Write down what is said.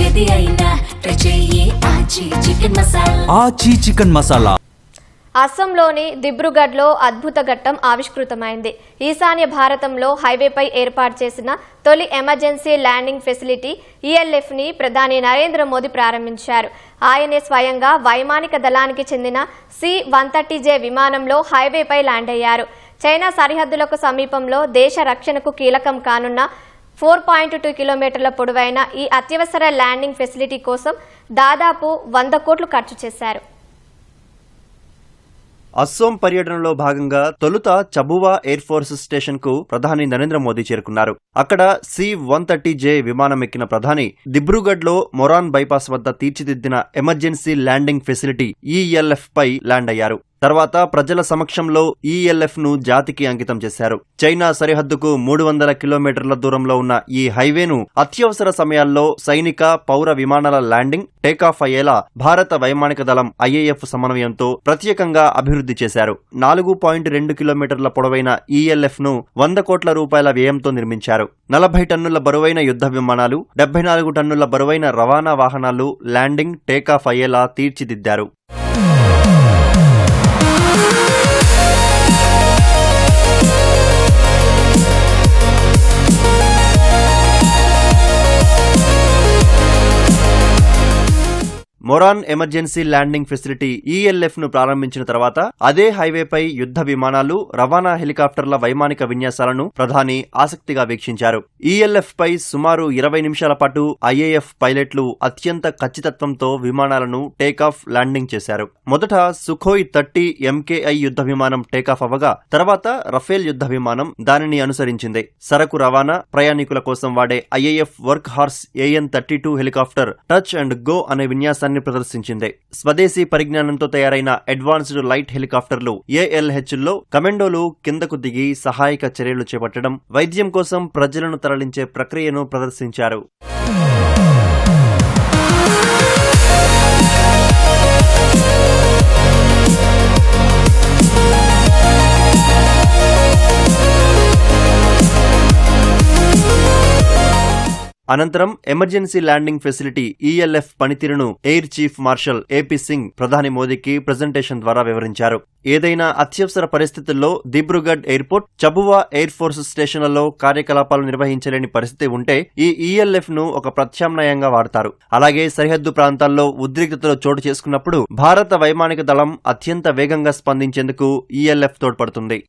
ఏది అయినా ట్రై చెయ్యి ఆచి చికెన్ మసాలా. అస్సాంలోని దిబ్రూగఢ్లో అద్భుత ఘట్టం ఆవిష్కృతమైంది. ఈశాన్య భారతంలో హైవేపై ఏర్పాటు చేసిన తొలి ఎమర్జెన్సీ ల్యాండింగ్ ఫెసిలిటీ ఈఎల్ఎఫ్ ని ప్రధాని నరేంద్ర మోదీ ప్రారంభించారు. ఆయనే స్వయంగా వైమానిక దళానికి చెందిన C-130J విమానంలో హైవేపై ల్యాండ్ అయ్యారు. చైనా సరిహద్దులకు సమీపంలో దేశ రక్షణకు కీలకం కానున్న 4.2 కిలోమీటర్ల పొడవైన ఈ అత్యవసర ల్యాండింగ్ ఫెసిలిటీ కోసం దాదాపు 100 కోట్లు ఖర్చు చేశారు. అస్సోం పర్యటనలో భాగంగా తొలుత చబువా ఎయిర్ ఫోర్స్ స్టేషన్ కు ప్రధాని నరేంద్ర మోదీ చేరుకున్నారు. అక్కడ C-130J విమానం ఎక్కిన ప్రధాని దిబ్రూగఢ్ లో మొరాన్ బైపాస్ వద్ద తీర్చిదిద్దిన ఎమర్జెన్సీ ల్యాండింగ్ ఫెసిలిటీ ఈఎల్ఎఫ్ పై ల్యాండ్ అయ్యారు. తర్వాత ప్రజల సమక్షంలో ఈఎల్ఎఫ్ ను జాతికి అంకితం చేశారు. చైనా సరిహద్దుకు 300 కిలోమీటర్ల దూరంలో ఉన్న ఈ హైవేను అత్యవసర సమయాల్లో సైనిక, పౌర విమానాల ల్యాండింగ్, టేకాఫ్ అయ్యేలా భారత వైమానిక దళం IAF సమన్వయంతో ప్రత్యేకంగా అభివృద్ధి చేశారు. 4.2 కిలోమీటర్ల పొడవైన ఈఎల్ఎఫ్ ను 100 కోట్ల రూపాయల వ్యయంతో నిర్మించారు. 40 టన్నుల బరువైన యుద్ధ విమానాలు, 74 టన్నుల బరువైన రవాణా వాహనాలు ల్యాండింగ్, టేకాఫ్ అయ్యేలా తీర్చిదిద్దారు. మొరాన్ ఎమర్జెన్సీ ల్యాండింగ్ ఫెసిలిటీ ఈఎల్ఎఫ్ ను ప్రారంభించిన తర్వాత అదే హైవేపై యుద్ధ విమానాలు, రవాణా హెలికాప్టర్ల వైమానిక విన్యాసాలను ప్రధాని ఆసక్తిగా వీక్షించారు. ఈఎల్ఎఫ్ పై సుమారు 20 నిమిషాల పాటు IAF పైలట్లు అత్యంత ఖచ్చితత్వంతో విమానాలను టేకాఫ్, ల్యాండింగ్ చేశారు. మొదట సుఖోయ్ 30 MKI యుద్ధ విమానం టేకాఫ్ అవ్వగా తర్వాత రఫేల్ యుద్ధ విమానం దానిని అనుసరించింది. సరకు రవాణా, ప్రయాణికుల కోసం వాడే IAF work horse AN-32 helicopter touch and go అనే విన్యాసాన్ని ప్రదర్శించింది. స్వదేశీ పరిజ్ఞానంతో తయారైన అడ్వాన్స్డ్ లైట్ హెలికాప్టర్లు ALH లో కమాండోలు కిందకు దిగి సహాయక చర్యలు చేపట్టడం, వైద్యం కోసం ప్రజలను తరలించే ప్రక్రియను ప్రదర్శించారు. అనంతరం ఎమర్జెన్సీ ల్యాండింగ్ ఫెసిలిటీ ఈఎల్ఎఫ్ పనితీరును air chief marshal AP Singh ప్రధాని మోదీకి ప్రెజెంటేషన్ ద్వారా వివరించారు. ఏదైనా అత్యవసర పరిస్థితుల్లో దిబ్రూగఢ్ ఎయిర్పోర్ట్, చబువా ఎయిర్ ఫోర్స్ స్టేషన్లలో కార్యకలాపాలు నిర్వహించలేని పరిస్థితి ఉంటే ఈ ఈఎల్ఎఫ్ ను ఒక ప్రత్యామ్నాయంగా వాడతారు. అలాగే సరిహద్దు ప్రాంతాల్లో ఉద్రిక్తతలు చోటు చేసుకున్నప్పుడు భారత వైమానిక దళం అత్యంత వేగంగా స్పందించేందుకు ఈఎల్ఎఫ్ తోడ్పడుతుంది.